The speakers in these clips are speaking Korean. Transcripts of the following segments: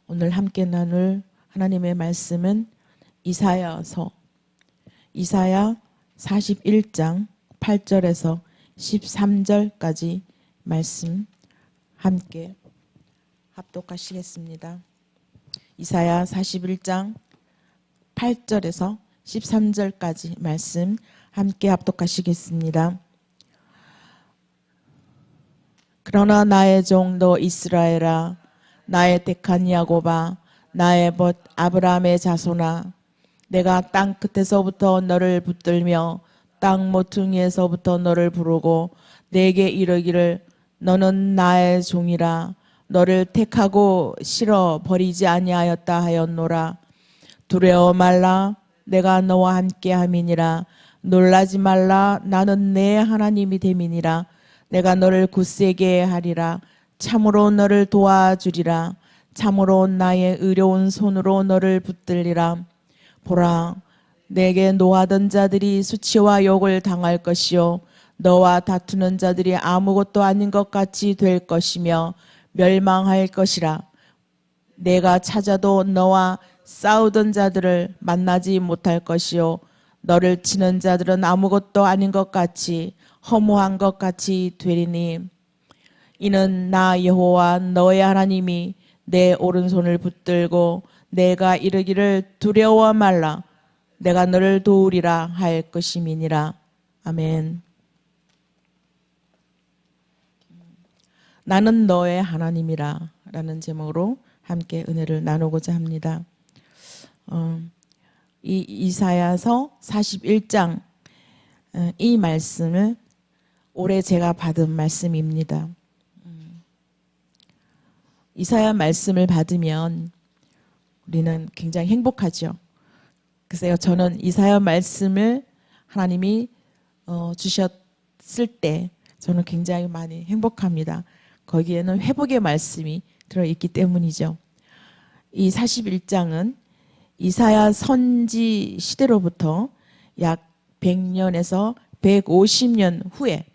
오늘 함께 나눌 하나님의 말씀은 이사야서 41장 8절에서 13절까지 말씀 함께 합독하시겠습니다. 이사야 41장 8절에서 13절까지 말씀 함께 합독하시겠습니다. 그러나 나의 종 너 이스라엘아, 나의 택한 야곱아, 나의 벗 아브라함의 자손아, 내가 땅 끝에서부터 너를 붙들며 땅 모퉁이에서부터 너를 부르고 내게 이르기를 너는 나의 종이라, 너를 택하고 실어 버리지 아니하였다 하였노라. 두려워 말라, 내가 너와 함께함이니라. 놀라지 말라, 나는 내 하나님이 됨이니라. 내가 너를 굳세게 하리라. 참으로 너를 도와주리라. 참으로 나의 의로운 손으로 너를 붙들리라. 보라, 내게 노하던 자들이 수치와 욕을 당할 것이요 너와 다투는 자들이 아무것도 아닌 것 같이 될 것이며 멸망할 것이라. 내가 찾아도 너와 싸우던 자들을 만나지 못할 것이요 너를 치는 자들은 아무것도 아닌 것 같이 허무한 것 같이 되리니, 이는 나 여호와 너의 하나님이 내 오른손을 붙들고 내가 이르기를 두려워 말라, 내가 너를 도우리라 할 것임이니라. 아멘. 나는 너의 하나님이라 라는 제목으로 함께 은혜를 나누고자 합니다. 이 이사야서 41장 이 말씀을 올해 제가 받은 말씀입니다. 이사야 말씀을 받으면 우리는 굉장히 행복하죠. 글쎄요, 저는 이사야 말씀을 하나님이 주셨을 때 저는 굉장히 많이 행복합니다. 거기에는 회복의 말씀이 들어있기 때문이죠. 이 41장은 이사야 선지 시대로부터 약 100년에서 150년 후에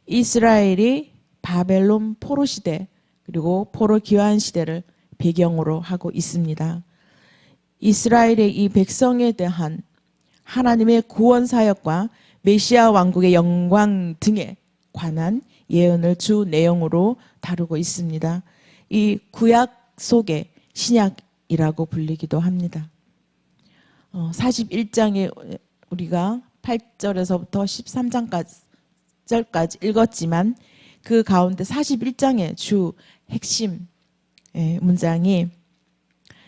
이스라엘이 바벨론 포로 시대 그리고 포로 귀환 시대를 배경으로 하고 있습니다. 이스라엘의 이 백성에 대한 하나님의 구원 사역과 메시아 왕국의 영광 등에 관한 예언을 주 내용으로 다루고 있습니다. 이 구약 속의 신약이라고 불리기도 합니다. 41장에 우리가 8절에서부터 13절까지 읽었지만 그 가운데 41장의 주 핵심 문장이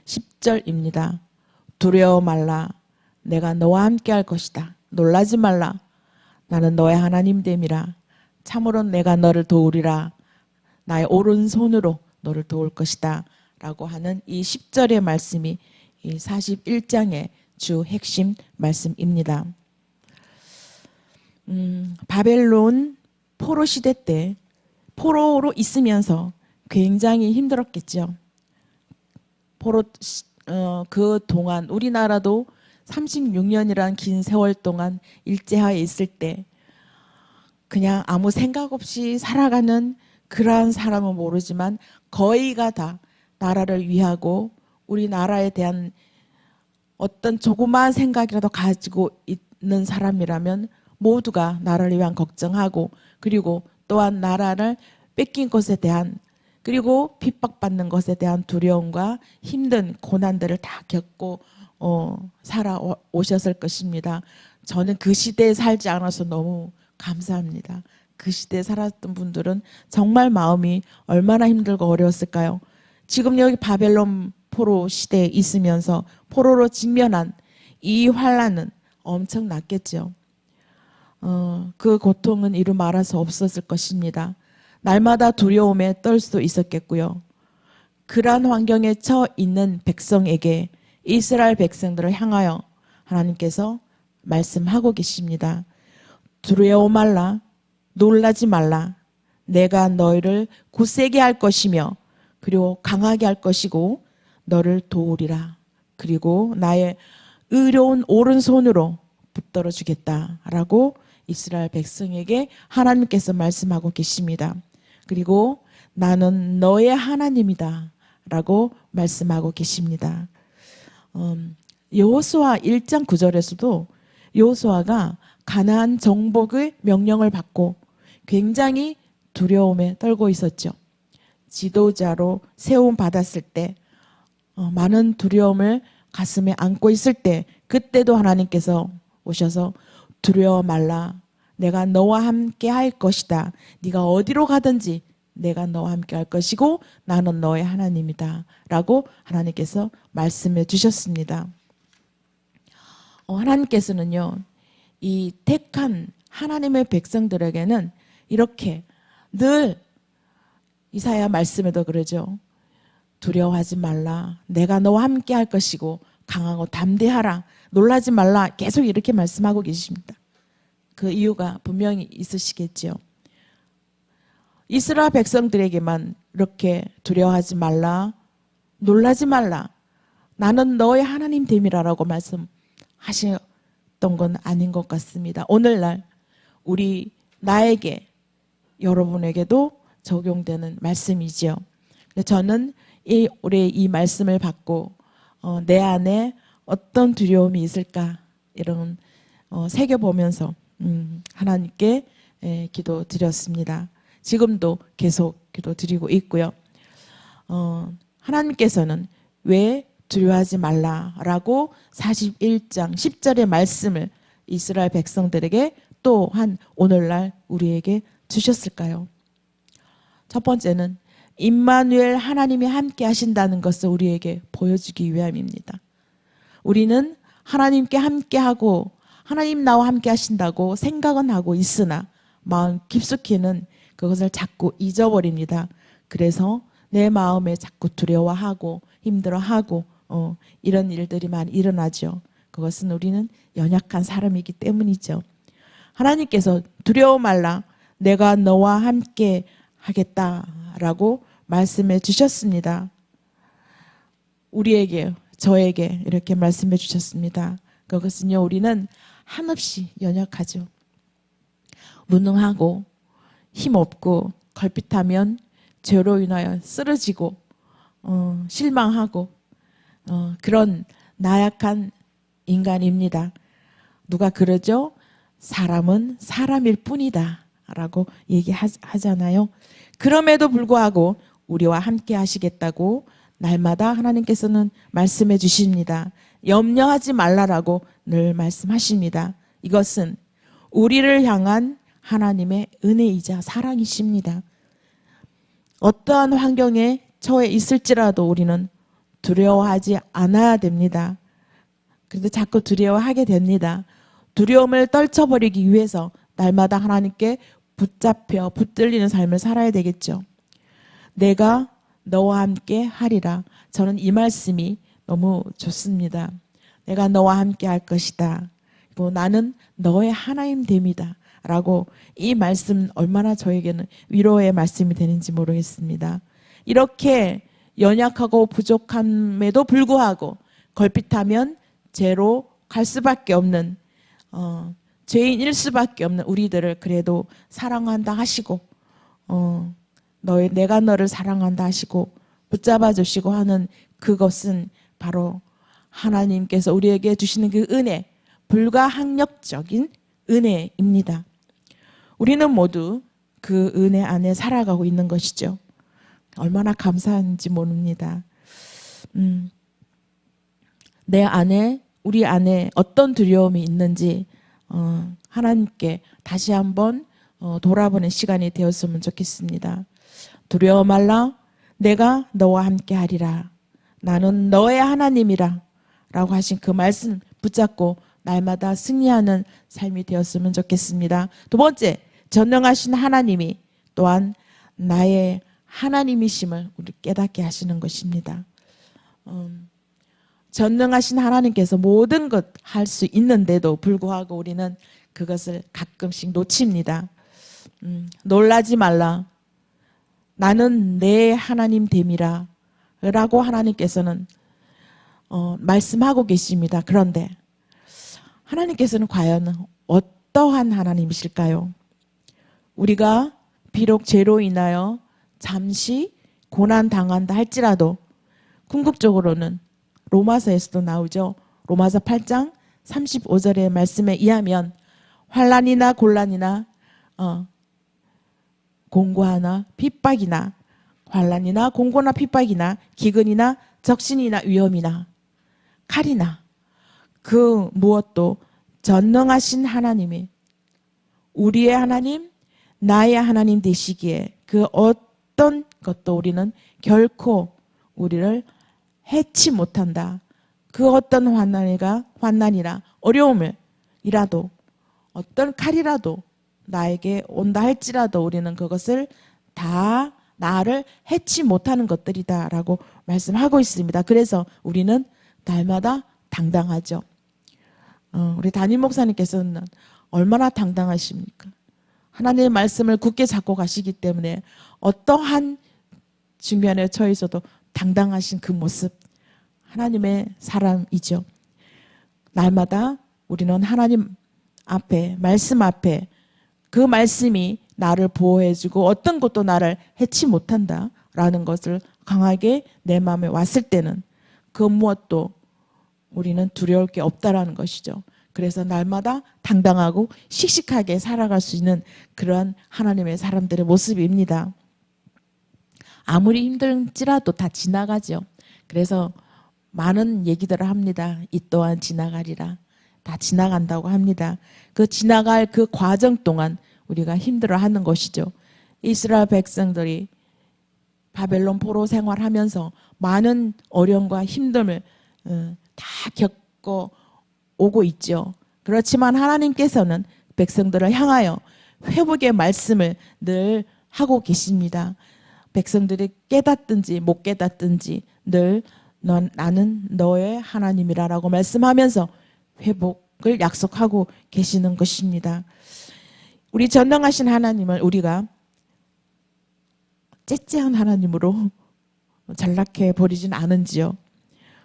10절입니다. 두려워 말라, 내가 너와 함께 할 것이다. 놀라지 말라, 나는 너의 하나님 됨이라. 참으로 내가 너를 도우리라. 나의 오른손으로 너를 도울 것이다 라고 하는 이 10절의 말씀이 이 41장의 주 핵심 말씀입니다. 바벨론 포로 시대 때 포로로 있으면서 굉장히 힘들었겠죠. 포로 그 동안 우리나라도 36년이란 긴 세월 동안 일제하에 있을 때 그냥 아무 생각 없이 살아가는 그러한 사람은 모르지만 거의가 다 나라를 위하고 우리나라에 대한 어떤 조그마한 생각이라도 가지고 있는 사람이라면 모두가 나라를 위한 걱정하고, 그리고 또한 나라를 뺏긴 것에 대한, 그리고 핍박받는 것에 대한 두려움과 힘든 고난들을 다 겪고 살아오셨을 것입니다. 저는 그 시대에 살지 않아서 너무 감사합니다. 그 시대에 살았던 분들은 정말 마음이 얼마나 힘들고 어려웠을까요? 지금 여기 바벨론 포로 시대에 있으면서 포로로 직면한 이 환난은 엄청났겠죠. 그 고통은 이루 말할 수 없었을 것입니다. 날마다 두려움에 떨 수도 있었겠고요. 그러한 환경에 처해 있는 백성에게, 이스라엘 백성들을 향하여 하나님께서 말씀하고 계십니다. 두려워 말라, 놀라지 말라, 내가 너희를 굳세게 할 것이며 그리고 강하게 할 것이고 너를 도우리라. 그리고 나의 의로운 오른손으로 붙들어 주겠다라고 이스라엘 백성에게 하나님께서 말씀하고 계십니다. 그리고 나는 너의 하나님이다 라고 말씀하고 계십니다. 여호수아 1장 9절에서도 여호수아가 가나안 정복의 명령을 받고 굉장히 두려움에 떨고 있었죠. 지도자로 세움 받았을 때 많은 두려움을 가슴에 안고 있을 때 그때도 하나님께서 오셔서 두려워 말라. 내가 너와 함께 할 것이다. 네가 어디로 가든지 내가 너와 함께 할 것이고 나는 너의 하나님이다. 라고 하나님께서 말씀해 주셨습니다. 하나님께서는요, 이 택한 하나님의 백성들에게는 이렇게 늘 이사야 말씀에도 그러죠. 두려워하지 말라. 내가 너와 함께 할 것이고 강하고 담대하라. 놀라지 말라. 계속 이렇게 말씀하고 계십니다. 그 이유가 분명히 있으시겠죠. 이스라엘 백성들에게만 이렇게 두려워하지 말라. 놀라지 말라. 나는 너의 하나님 됨이라라고 말씀하셨던 건 아닌 것 같습니다. 오늘날 나에게 여러분에게도 적용되는 말씀이지요. 저는 올해 이 말씀을 받고 내 안에 어떤 두려움이 있을까 이런 새겨보면서 하나님께 기도드렸습니다. 지금도 계속 기도드리고 있고요. 하나님께서는 왜 두려워하지 말라라고 41장 10절의 말씀을 이스라엘 백성들에게 또한 오늘날 우리에게 주셨을까요? 첫 번째는 임마누엘 하나님이 함께 하신다는 것을 우리에게 보여주기 위함입니다. 우리는 하나님께 함께하고 하나님 나와 함께 하신다고 생각은 하고 있으나 마음 깊숙이는 그것을 자꾸 잊어버립니다. 그래서 내 마음에 자꾸 두려워하고 힘들어하고 이런 일들이 많이 일어나죠. 그것은 우리는 연약한 사람이기 때문이죠. 하나님께서 두려워 말라. 내가 너와 함께 하겠다라고 말씀해 주셨습니다. 우리에게, 저에게 이렇게 말씀해 주셨습니다. 그것은요, 우리는 한없이 연약하죠. 무능하고 힘없고 걸핏하면 죄로 인하여 쓰러지고 실망하고 그런 나약한 인간입니다. 누가 그러죠? 사람은 사람일 뿐이다 라고 얘기하잖아요. 그럼에도 불구하고 우리와 함께 하시겠다고 날마다 하나님께서는 말씀해 주십니다. 염려하지 말라라고 늘 말씀하십니다. 이것은 우리를 향한 하나님의 은혜이자 사랑이십니다. 어떠한 환경에 처해 있을지라도 우리는 두려워하지 않아야 됩니다. 그런데 자꾸 두려워하게 됩니다. 두려움을 떨쳐버리기 위해서 날마다 하나님께 붙들리는 삶을 살아야 되겠죠. 내가 너와 함께 하리라. 저는 이 말씀이 너무 좋습니다. 내가 너와 함께 할 것이다. 그리고 나는 너의 하나님 됨이다. 라고 이 말씀 얼마나 저에게는 위로의 말씀이 되는지 모르겠습니다. 이렇게 연약하고 부족함에도 불구하고 걸핏하면 죄로 갈 수밖에 없는 죄인일 수밖에 없는 우리들을 그래도 사랑한다 하시고 내가 너를 사랑한다 하시고 붙잡아 주시고 하는 그것은 바로 하나님께서 우리에게 주시는 그 은혜, 불가항력적인 은혜입니다. 우리는 모두 그 은혜 안에 살아가고 있는 것이죠. 얼마나 감사한지 모릅니다. 내 안에, 우리 안에 어떤 두려움이 있는지 하나님께 다시 한번 돌아보는 시간이 되었으면 좋겠습니다. 두려워 말라. 내가 너와 함께 하리라. 나는 너의 하나님이라. 라고 하신 그 말씀 붙잡고 날마다 승리하는 삶이 되었으면 좋겠습니다. 두 번째, 전능하신 하나님이 또한 나의 하나님이심을 우리 깨닫게 하시는 것입니다. 전능하신 하나님께서 모든 것 할 수 있는데도 불구하고 우리는 그것을 가끔씩 놓칩니다. 놀라지 말라. 나는 내 하나님 됨이라. 라고 하나님께서는 말씀하고 계십니다. 그런데 하나님께서는 과연 어떠한 하나님이실까요? 우리가 비록 죄로 인하여 잠시 고난당한다 할지라도 궁극적으로는 로마서에서도 나오죠. 로마서 8장 35절의 말씀에 의하면 환난이나 곤란이나 공고하나 핍박이나 환난이나 공고나 핍박이나 기근이나 적신이나 위험이나 칼이나 그 무엇도 전능하신 하나님이 우리의 하나님, 나의 하나님 되시기에 그 어떤 것도 우리는 결코 우리를 해치 못한다. 그 어떤 환난이나 어려움이라도 어떤 칼이라도 나에게 온다 할지라도 우리는 그것을 다 나를 해치 못하는 것들이다라고 말씀하고 있습니다. 그래서 우리는 날마다 당당하죠. 우리 담임 목사님께서는 얼마나 당당하십니까? 하나님의 말씀을 굳게 잡고 가시기 때문에 어떠한 중면에 처해서도 당당하신 그 모습, 하나님의 사람이죠. 날마다 우리는 하나님 앞에, 말씀 앞에 그 말씀이 나를 보호해주고 어떤 것도 나를 해치 못한다라는 것을 강하게 내 마음에 왔을 때는 그 무엇도 우리는 두려울 게 없다라는 것이죠. 그래서 날마다 당당하고 씩씩하게 살아갈 수 있는 그러한 하나님의 사람들의 모습입니다. 아무리 힘들지라도 다 지나가죠. 그래서 많은 얘기들을 합니다. 이 또한 지나가리라. 다 지나간다고 합니다. 그 지나갈 그 과정 동안 우리가 힘들어하는 것이죠. 이스라엘 백성들이 바벨론 포로 생활하면서 많은 어려움과 힘듦을 다 겪어 오고 있죠. 그렇지만 하나님께서는 백성들을 향하여 회복의 말씀을 늘 하고 계십니다. 백성들이 깨닫든지 못 깨닫든지 늘 나는 너의 하나님이라고 말씀하면서 회복을 약속하고 계시는 것입니다. 우리 전능하신 하나님을 우리가 째째한 하나님으로 전락해 버리진 않은지요.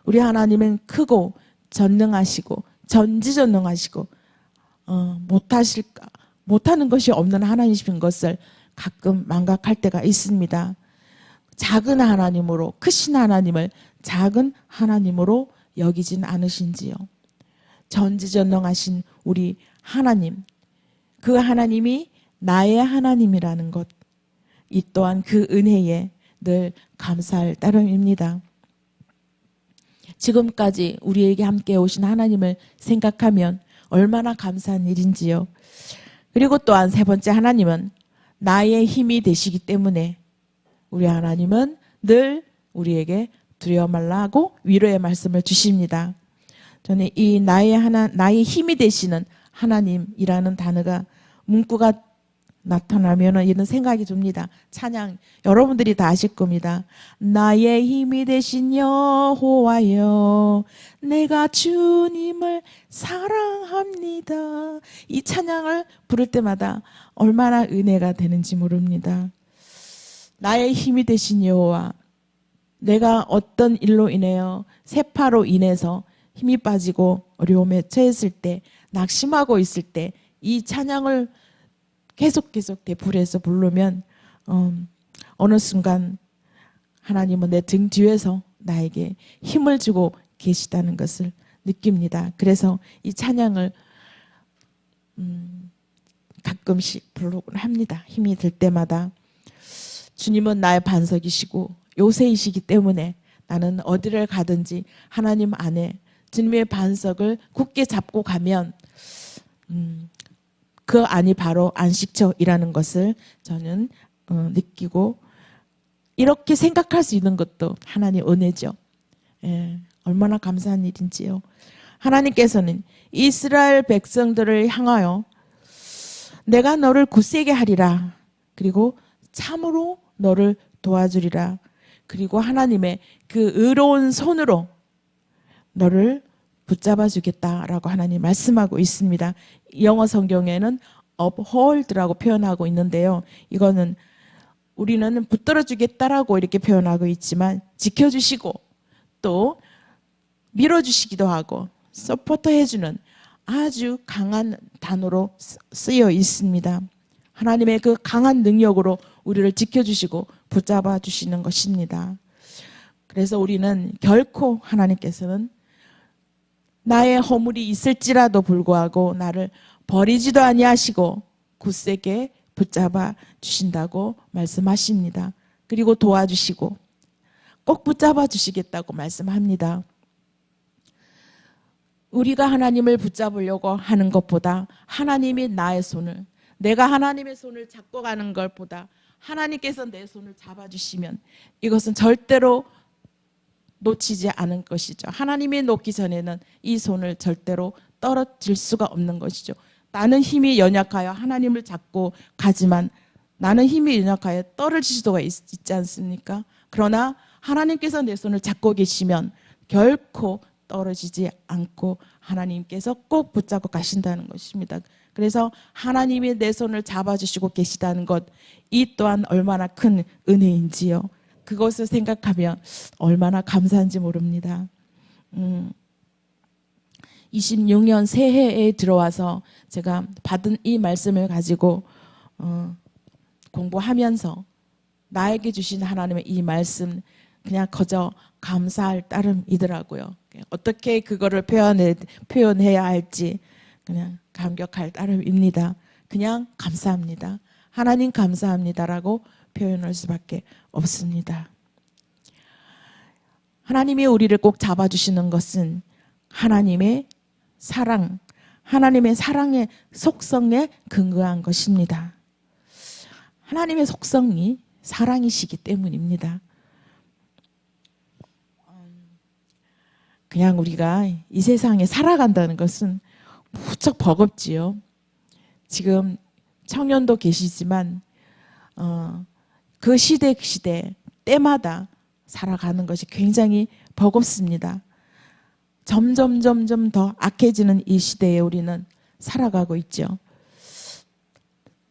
우리 하나님은 크고 전능하시고 전지전능하시고 못하는 것이 없는 하나님이신 것을 가끔 망각할 때가 있습니다. 작은 하나님으로 크신 하나님을 작은 하나님으로 여기진 않으신지요. 전지전능하신 우리 하나님, 그 하나님이 나의 하나님이라는 것, 이 또한 그 은혜에 늘 감사할 따름입니다. 지금까지 우리에게 함께 오신 하나님을 생각하면 얼마나 감사한 일인지요. 그리고 또한 세 번째, 하나님은 나의 힘이 되시기 때문에 우리 하나님은 늘 우리에게 두려워 말라고 위로의 말씀을 주십니다. 저는 이 나의 힘이 되시는 하나님이라는 단어가 문구가 나타나면 이런 생각이 듭니다. 찬양 여러분들이 다 아실 겁니다. 나의 힘이 되신 여호와여 내가 주님을 사랑합니다. 이 찬양을 부를 때마다 얼마나 은혜가 되는지 모릅니다. 나의 힘이 되신 여호와, 내가 어떤 일로 인하여 세파로 인해서 힘이 빠지고 어려움에 처했을 때, 낙심하고 있을 때 이 찬양을 계속 되풀이해서 부르면 어느 순간 하나님은 내 등 뒤에서 나에게 힘을 주고 계시다는 것을 느낍니다. 그래서 이 찬양을 가끔씩 부르곤 합니다. 힘이 들 때마다. 주님은 나의 반석이시고 요새이시기 때문에 나는 어디를 가든지 하나님 안에 주님의 반석을 굳게 잡고 가면 그 안이 바로 안식처이라는 것을 저는 느끼고, 이렇게 생각할 수 있는 것도 하나님 은혜죠. 얼마나 감사한 일인지요. 하나님께서는 이스라엘 백성들을 향하여 내가 너를 굳세게 하리라, 그리고 참으로 너를 도와주리라, 그리고 하나님의 그 의로운 손으로 너를 붙잡아 주겠다라고 하나님 말씀하고 있습니다. 영어 성경에는 uphold라고 표현하고 있는데요. 이거는 우리는 붙들어 주겠다라고 이렇게 표현하고 있지만 지켜주시고 또 밀어주시기도 하고 서포터해주는 아주 강한 단어로 쓰여 있습니다. 하나님의 그 강한 능력으로 우리를 지켜주시고 붙잡아 주시는 것입니다. 그래서 우리는 결코 하나님께서는 나의 허물이 있을지라도 불구하고 나를 버리지도 아니하시고 굳세게 붙잡아 주신다고 말씀하십니다. 그리고 도와주시고 꼭 붙잡아 주시겠다고 말씀합니다. 우리가 하나님을 붙잡으려고 하는 것보다 하나님이 나의 손을, 내가 하나님의 손을 잡고 가는 것보다 하나님께서 내 손을 잡아주시면 이것은 절대로 놓치지 않은 것이죠. 하나님이 놓기 전에는 이 손을 절대로 떨어질 수가 없는 것이죠. 나는 힘이 연약하여 하나님을 잡고 가지만 나는 힘이 연약하여 떨어질 수가 있지 않습니까? 그러나 하나님께서 내 손을 잡고 계시면 결코 떨어지지 않고 하나님께서 꼭 붙잡고 가신다는 것입니다. 그래서 하나님이 내 손을 잡아주시고 계시다는 것, 이 또한 얼마나 큰 은혜인지요. 그것을 생각하면 얼마나 감사한지 모릅니다. 26년 새해에 들어와서 제가 받은 이 말씀을 가지고 공부하면서 나에게 주신 하나님의 이 말씀 그냥 거저 감사할 따름이더라고요. 어떻게 그거를 표현해야 할지 그냥 감격할 따름입니다. 그냥 감사합니다. 하나님 감사합니다라고 표현할 수밖에 없습니다. 하나님이 우리를 꼭 잡아주시는 것은 하나님의 사랑, 하나님의 사랑의 속성에 근거한 것입니다. 하나님의 속성이 사랑이시기 때문입니다. 그냥 우리가 이 세상에 살아간다는 것은 무척 버겁지요. 지금 청년도 계시지만 그 시대 때마다 살아가는 것이 굉장히 버겁습니다. 점점 더 악해지는 이 시대에 우리는 살아가고 있죠.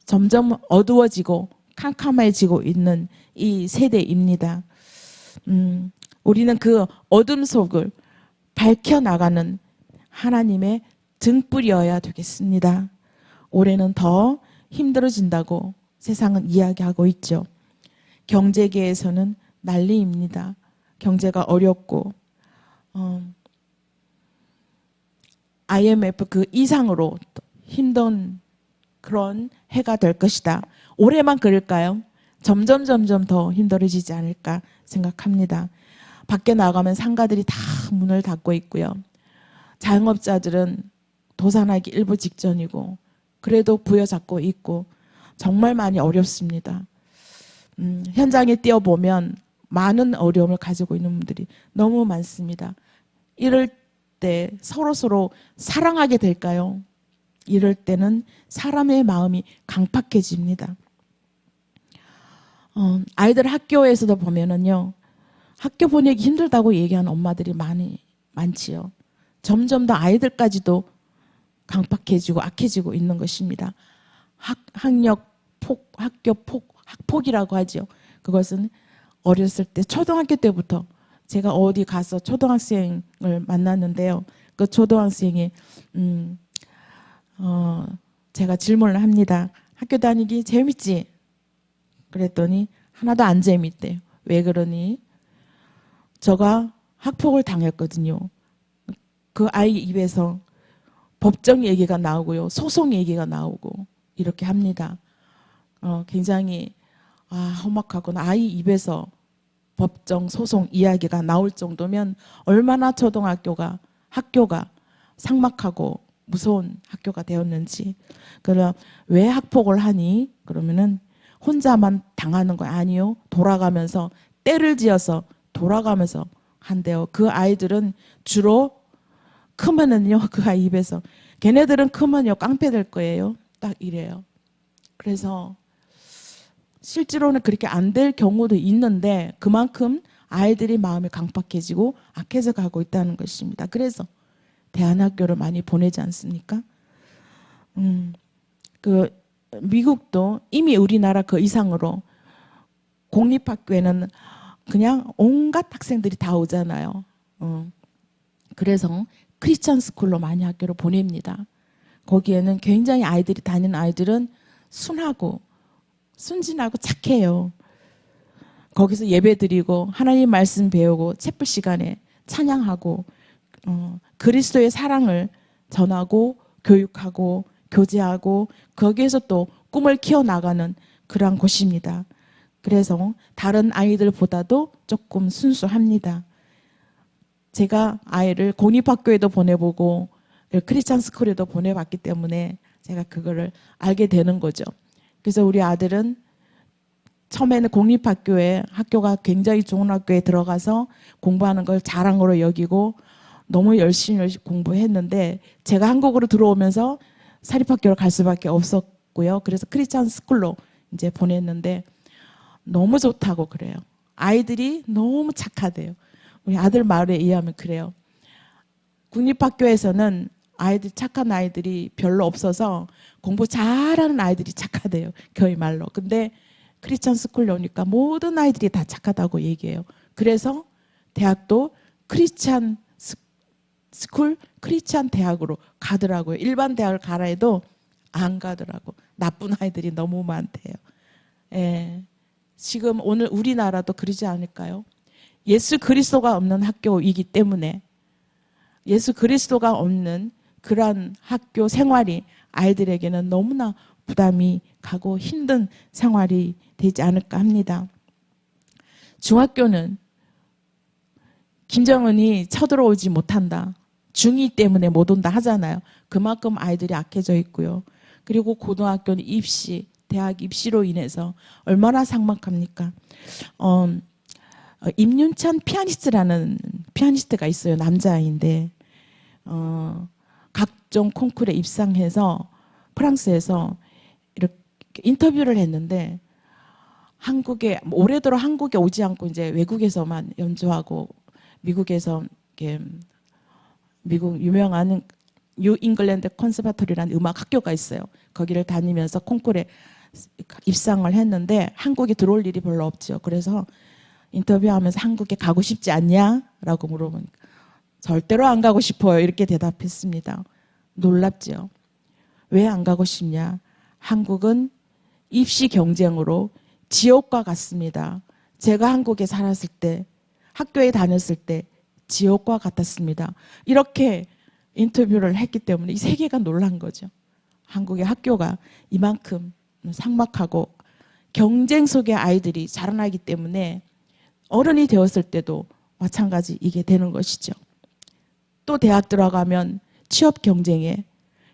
점점 어두워지고 캄캄해지고 있는 이 세대입니다. 우리는 그 어둠 속을 밝혀나가는 하나님의 등불이어야 되겠습니다. 올해는 더 힘들어진다고 세상은 이야기하고 있죠. 경제계에서는 난리입니다. 경제가 어렵고 IMF 그 이상으로 힘든 그런 해가 될 것이다. 올해만 그럴까요? 점점 더 힘들어지지 않을까 생각합니다. 밖에 나가면 상가들이 다 문을 닫고 있고요. 자영업자들은 도산하기 일부 직전이고 그래도 부여잡고 있고 정말 많이 어렵습니다. 현장에 뛰어보면 많은 어려움을 가지고 있는 분들이 너무 많습니다. 이럴 때 서로 사랑하게 될까요? 이럴 때는 사람의 마음이 강팍해집니다. 아이들 학교에서도 보면은요, 학교 보내기 힘들다고 얘기하는 엄마들이 많지요. 점점 더 아이들까지도 강팍해지고 악해지고 있는 것입니다. 학폭이라고 하죠. 그것은 어렸을 때 초등학교 때부터 제가 어디 가서 초등학생을 만났는데요. 그 초등학생이 제가 질문을 합니다. 학교 다니기 재밌지? 그랬더니 하나도 안 재밌대요. 왜 그러니? 저가 학폭을 당했거든요. 그 아이 입에서 법정 얘기가 나오고요. 소송 얘기가 나오고 이렇게 합니다. 굉장히 험악하구나. 아이 입에서 법정 소송 이야기가 나올 정도면 얼마나 학교가 삭막하고 무서운 학교가 되었는지. 그럼 왜 학폭을 하니? 그러면은 혼자만 당하는 거 아니요. 돌아가면서 때를 지어서 돌아가면서 한대요. 그 아이들은 주로 크면은요, 그 아이 입에서 걔네들은 크면요 깡패 될 거예요. 딱 이래요. 그래서 실제로는 그렇게 안 될 경우도 있는데 그만큼 아이들이 마음이 강팍해지고 악해져 가고 있다는 것입니다. 그래서 대안학교를 많이 보내지 않습니까? 그 미국도 이미 우리나라 그 이상으로 공립학교에는 그냥 온갖 학생들이 다 오잖아요. 그래서 크리스천 스쿨로 많이 학교를 보냅니다. 거기에는 굉장히 다니는 아이들은 순진하고 착해요. 거기서 예배 드리고 하나님 말씀 배우고 촛불 시간에 찬양하고 그리스도의 사랑을 전하고 교육하고 교제하고 거기에서 또 꿈을 키워나가는 그러한 곳입니다. 그래서 다른 아이들보다도 조금 순수합니다. 제가 아이를 공립학교에도 보내보고 크리스찬 스쿨에도 보내봤기 때문에 제가 그거를 알게 되는 거죠. 그래서 우리 아들은 처음에는 공립학교에 학교가 굉장히 좋은 학교에 들어가서 공부하는 걸 자랑으로 여기고 너무 열심히 공부했는데 제가 한국으로 들어오면서 사립학교로 갈 수밖에 없었고요. 그래서 크리스찬 스쿨로 이제 보냈는데 너무 좋다고 그래요. 아이들이 너무 착하대요. 우리 아들 말에 의하면 그래요. 국립학교에서는 아이들 착한 아이들이 별로 없어서 공부 잘하는 아이들이 착하대요. 교회 말로. 근데 크리스찬 스쿨에 오니까 모든 아이들이 다 착하다고 얘기해요. 그래서 대학도 크리스찬 스쿨, 크리스찬 대학으로 가더라고요. 일반 대학을 가라 해도 안 가더라고. 나쁜 아이들이 너무 많대요. 예. 지금 오늘 우리나라도 그러지 않을까요? 예수 그리스도가 없는 학교이기 때문에 예수 그리스도가 없는 그러한 학교 생활이 아이들에게는 너무나 부담이 가고 힘든 생활이 되지 않을까 합니다. 중학교는 김정은이 쳐들어오지 못한다. 중2 때문에 못 온다 하잖아요. 그만큼 아이들이 악해져 있고요. 그리고 고등학교는 입시, 대학 입시로 인해서 얼마나 삭막합니까? 임윤찬 피아니스트라는 피아니스트가 있어요. 남자아이인데 각종 콩쿠르에 입상해서 프랑스에서 이렇게 인터뷰를 했는데 한국에 오래도록 한국에 오지 않고 이제 외국에서만 연주하고 미국에서 이렇게 미국 유명한 뉴 잉글랜드 컨서바토리라는 음악 학교가 있어요. 거기를 다니면서 콩쿠르에 입상을 했는데 한국에 들어올 일이 별로 없죠. 그래서 인터뷰하면서 한국에 가고 싶지 않냐? 라고 물어보니까 절대로 안 가고 싶어요. 이렇게 대답했습니다. 놀랍죠. 왜 안 가고 싶냐? 한국은 입시 경쟁으로 지옥과 같습니다. 제가 한국에 살았을 때, 학교에 다녔을 때 지옥과 같았습니다. 이렇게 인터뷰를 했기 때문에 이 세계가 놀란 거죠. 한국의 학교가 이만큼 삭막하고 경쟁 속의 아이들이 자라나기 때문에 어른이 되었을 때도 마찬가지 이게 되는 것이죠. 또 대학 들어가면 취업 경쟁에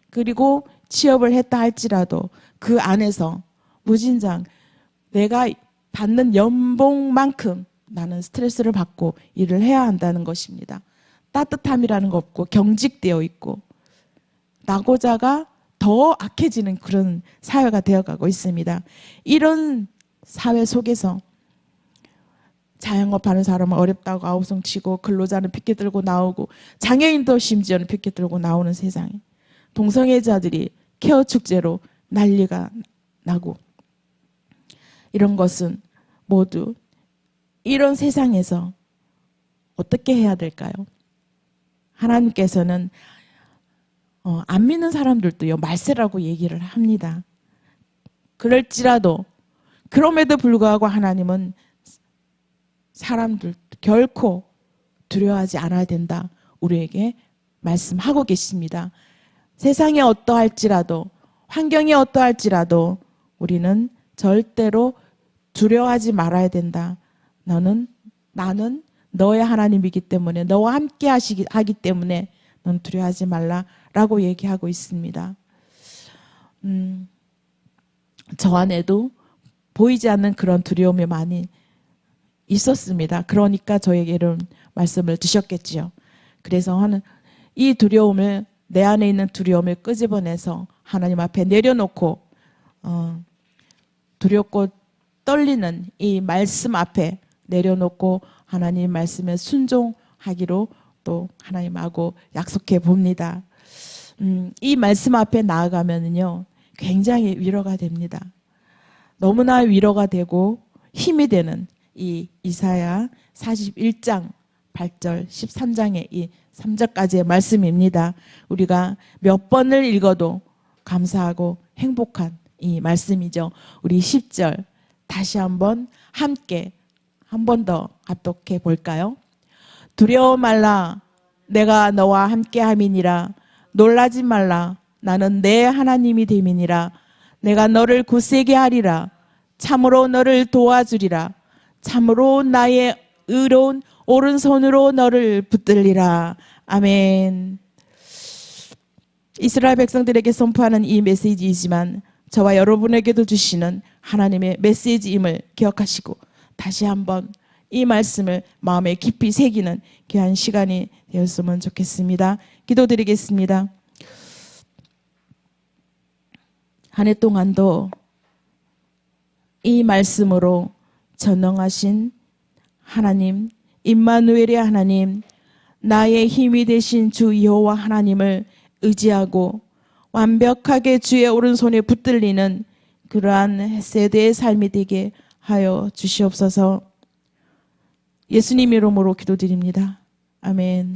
그리고 취업을 했다 할지라도 그 안에서 무진장 내가 받는 연봉만큼 나는 스트레스를 받고 일을 해야 한다는 것입니다. 따뜻함이라는 거 없고 경직되어 있고 낙오자가 더 악해지는 그런 사회가 되어가고 있습니다. 이런 사회 속에서 자영업하는 사람은 어렵다고 아우성치고 근로자는 피켓 들고 나오고 장애인도 심지어는 피켓 들고 나오는 세상에 동성애자들이 케어 축제로 난리가 나고 이런 것은 모두 이런 세상에서 어떻게 해야 될까요? 하나님께서는 안 믿는 사람들도요 말세라고 얘기를 합니다. 그럴지라도 그럼에도 불구하고 하나님은 사람들 결코 두려워하지 않아야 된다. 우리에게 말씀하고 계십니다. 세상이 어떠할지라도 환경이 어떠할지라도 우리는 절대로 두려워하지 말아야 된다. 나는 너의 하나님이기 때문에 너와 함께 하기 때문에 넌 두려워하지 말라라고 얘기하고 있습니다. 저 안에도 보이지 않는 그런 두려움이 많이 있었습니다. 그러니까 저에게 이런 말씀을 주셨겠지요. 그래서 하는 이 두려움을 내 안에 있는 두려움을 끄집어내서 하나님 앞에 내려놓고 두렵고 떨리는 이 말씀 앞에 내려놓고 하나님 말씀에 순종하기로 또 하나님하고 약속해 봅니다. 이 말씀 앞에 나아가면은요 굉장히 위로가 됩니다. 너무나 위로가 되고 힘이 되는 이 이사야 41장 8절 13장의 이 3절까지의 말씀입니다. 우리가 몇 번을 읽어도 감사하고 행복한 이 말씀이죠. 우리 10절 다시 한번 함께 한 번 더 합독해 볼까요? 두려워 말라. 내가 너와 함께 함이니라. 놀라지 말라. 나는 내 하나님이 됨이니라. 내가 너를 굳세게 하리라. 참으로 너를 도와주리라. 참으로 나의 의로운 오른손으로 너를 붙들리라. 아멘. 이스라엘 백성들에게 선포하는 이 메시지이지만 저와 여러분에게도 주시는 하나님의 메시지임을 기억하시고 다시 한번 이 말씀을 마음에 깊이 새기는 귀한 시간이 되었으면 좋겠습니다. 기도드리겠습니다. 한 해 동안도 이 말씀으로 전능하신 하나님, 임마누엘의 하나님, 나의 힘이 되신 주 여호와 하나님을 의지하고 완벽하게 주의 오른손에 붙들리는 그러한 세대의 삶이 되게 하여 주시옵소서. 예수님 이름으로 기도드립니다. 아멘.